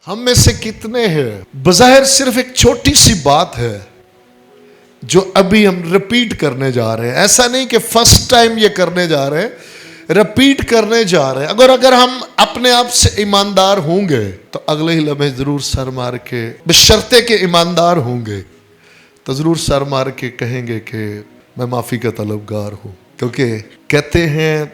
ہم میں سے کتنے ہیں بظاہر صرف ایک چھوٹی سی بات ہے جو ابھی ہم ریپیٹ کرنے جا رہے ہیں. ایسا نہیں کہ فرسٹ ٹائم یہ کرنے جا رہے ہیں، ریپیٹ کرنے جا رہے ہیں. اگر ہم اپنے آپ سے ایماندار ہوں گے تو اگلے ہی لمحے ضرور سر مار کے، بشرطے کہ ایماندار ہوں گے تو ضرور سر مار کے کہیں گے کہ میں معافی کا طلبگار ہوں. کیونکہ کہتے ہیں،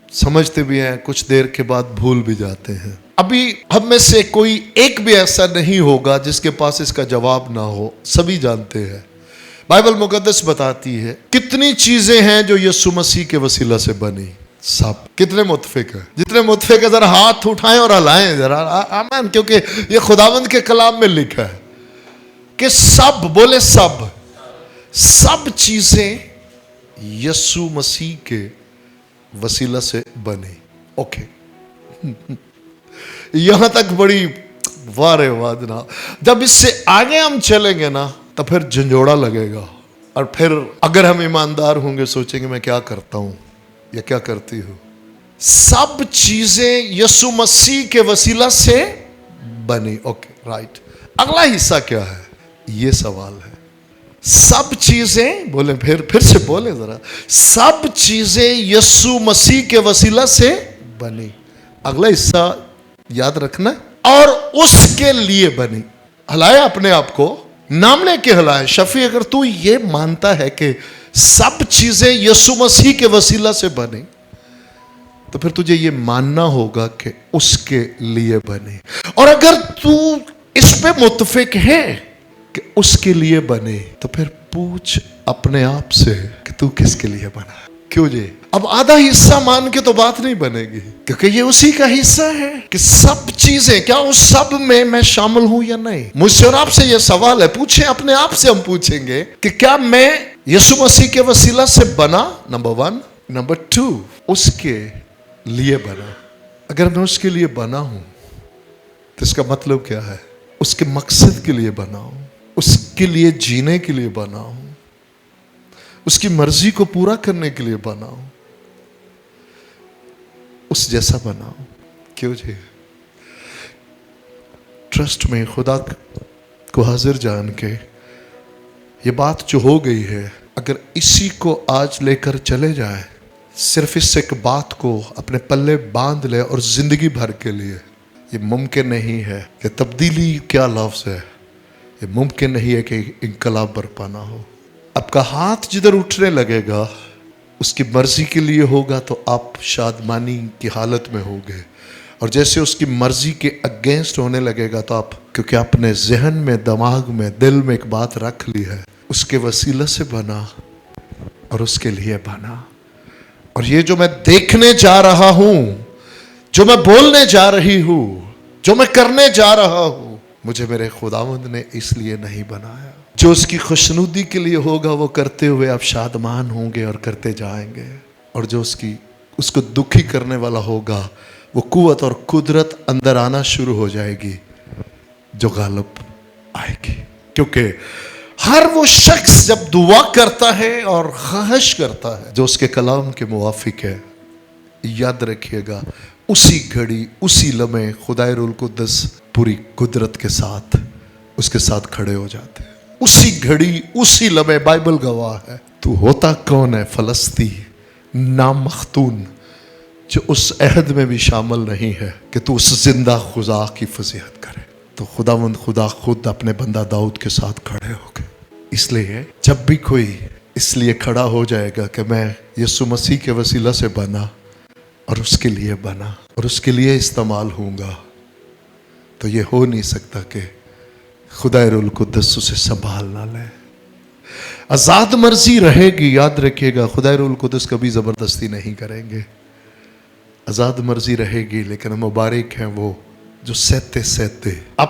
سمجھتے بھی ہیں، کچھ دیر کے بعد بھول بھی جاتے ہیں. ابھی ہم میں سے کوئی ایک بھی ایسا نہیں ہوگا جس کے پاس اس کا جواب نہ ہو. سبھی جانتے ہیں، بائبل مقدس بتاتی ہے کتنی چیزیں ہیں جو یسوع مسیح کے وسیلہ سے بنی. سب. کتنے متفق ہیں؟ جتنے متفق ہیں ذرا ہاتھ اٹھائیں اور ہلائیں ذرا. آمین. کیونکہ یہ خداوند کے کلام میں لکھا ہے کہ سب، بولے سب چیزیں یسوع مسیح کے وسیلہ سے بنی. اوکے، یہاں تک بڑی وارے وادنا. جب اس سے آگے ہم چلیں گے نا تو پھر جھنجھوڑا لگے گا. اور پھر اگر ہم ایماندار ہوں گے سوچیں گے میں کیا کرتا ہوں یا کیا کرتی ہوں. سب چیزیں یسوع مسیح کے وسیلہ سے بنی. Okay, right. اگلا حصہ کیا ہے؟ یہ سوال ہے. سب چیزیں، بولیں پھر سے بولیں ذرا. سب چیزیں یسوع مسیح کے وسیلہ سے بنی. اگلا حصہ یاد رکھنا. اور اس کے لیے بنی. ہلایا اپنے آپ کو، نام لے کے ہلائے. شفیع، اگر تو یہ مانتا ہے کہ سب چیزیں یسوع مسیح کے وسیلہ سے بنی تو پھر تجھے یہ ماننا ہوگا کہ اس کے لیے بنی. اور اگر تو اس پہ متفق ہے کہ اس کے لیے بنے تو پھر پوچھ اپنے آپ سے کہ تو کس کے لیے بنا. کیوں جی؟ اب آدھا حصہ مان کے تو بات نہیں بنے گی، کیونکہ یہ اسی کا حصہ ہے کہ سب چیزیں، کیا اس سب میں شامل ہوں یا نہیں. مجھ سے اور آپ سے یہ سوال ہے، پوچھیں اپنے آپ سے. ہم پوچھیں گے کہ کیا میں یسوع مسیح کے وسیلہ سے بنا؟ نمبر 1. نمبر 2، اس کے لیے بنا. اگر میں اس کے لیے بنا ہوں تو اس کا مطلب کیا ہے؟ اس کے مقصد کے لیے بنا ہوں، اس کے لیے جینے کے لیے بنا ہوں، اس کی مرضی کو پورا کرنے کے لیے بنا ہوں، اس جیسا بنا ہوں. کیوں جی؟ ٹرسٹ میں خدا کو حاضر جان کے یہ بات جو ہو گئی ہے، اگر اسی کو آج لے کر چلے جائے، صرف اس ایک بات کو اپنے پلے باندھ لے اور زندگی بھر کے لیے، یہ ممکن نہیں ہے کہ تبدیلی کیا لفظ ہے، یہ ممکن نہیں ہے کہ انقلاب برپا نہ ہو. آپ کا ہاتھ جدھر اٹھنے لگے گا اس کی مرضی کے لیے ہوگا تو آپ شادمانی کی حالت میں ہوگے. اور جیسے اس کی مرضی کے اگینسٹ ہونے لگے گا تو آپ، کیونکہ اپنے ذہن میں، دماغ میں، دل میں ایک بات رکھ لی ہے، اس کے وسیلہ سے بنا اور اس کے لیے بنا. اور یہ جو میں دیکھنے جا رہا ہوں، جو میں بولنے جا رہی ہوں، جو میں کرنے جا رہا ہوں، مجھے میرے خداوند نے اس لیے نہیں بنایا. جو اس کی خوشنودی کے لیے ہوگا وہ کرتے ہوئے آپ شادمان ہوں گے اور کرتے جائیں گے. اور جو اس کو دکھی کرنے والا ہوگا، وہ قوت اور قدرت اندر آنا شروع ہو جائے گی جو غالب آئے گی. کیونکہ ہر وہ شخص جب دعا کرتا ہے اور خواہش کرتا ہے جو اس کے کلام کے موافق ہے، یاد رکھیے گا اسی گھڑی، اسی لمحے خدائے روح القدس پوری قدرت کے ساتھ اس کے ساتھ کھڑے ہو جاتے ہیں. اسی گھڑی، اسی لمحے. بائبل گواہ ہے. تو ہوتا کون ہے؟ فلسطی نام مختون، جو اس عہد میں بھی شامل نہیں ہے کہ تو اس زندہ خدا کی فضیحت کرے. تو خداوند خدا خود اپنے بندہ داؤد کے ساتھ کھڑے ہو گئے. اس لیے جب بھی کوئی اس لیے کھڑا ہو جائے گا کہ میں یسوع مسیح کے وسیلہ سے بنا اور اس کے لیے بنا اور اس کے لیے استعمال ہوں گا، تو یہ ہو نہیں سکتا کہ خدا روح القدس اسے سنبھال نہ لے. آزاد مرضی رہے گی. یاد رکھیے گا خدا روح القدس کبھی زبردستی نہیں کریں گے. آزاد مرضی رہے گی، لیکن مبارک ہیں وہ جو سہتے. اب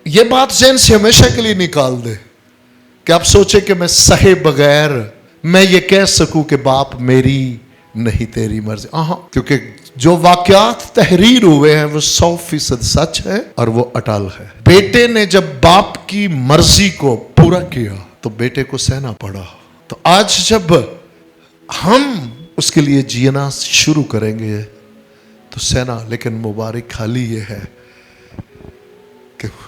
یہ بات ذہن سے ہمیشہ کے لیے نکال دے کہ آپ سوچے کہ میں سہے بغیر میں یہ کہہ سکوں کہ باپ میری نہیں تیری مرضی. کیونکہ جو واقعات تحریر ہوئے ہیں وہ 100% سچ ہے اور وہ اٹل ہے. بیٹے نے جب باپ کی مرضی کو پورا کیا تو بیٹے کو سہنا پڑا. تو آج جب ہم اس کے لیے جینا شروع کریں گے تو سہنا. لیکن مبارک حالی یہ ہے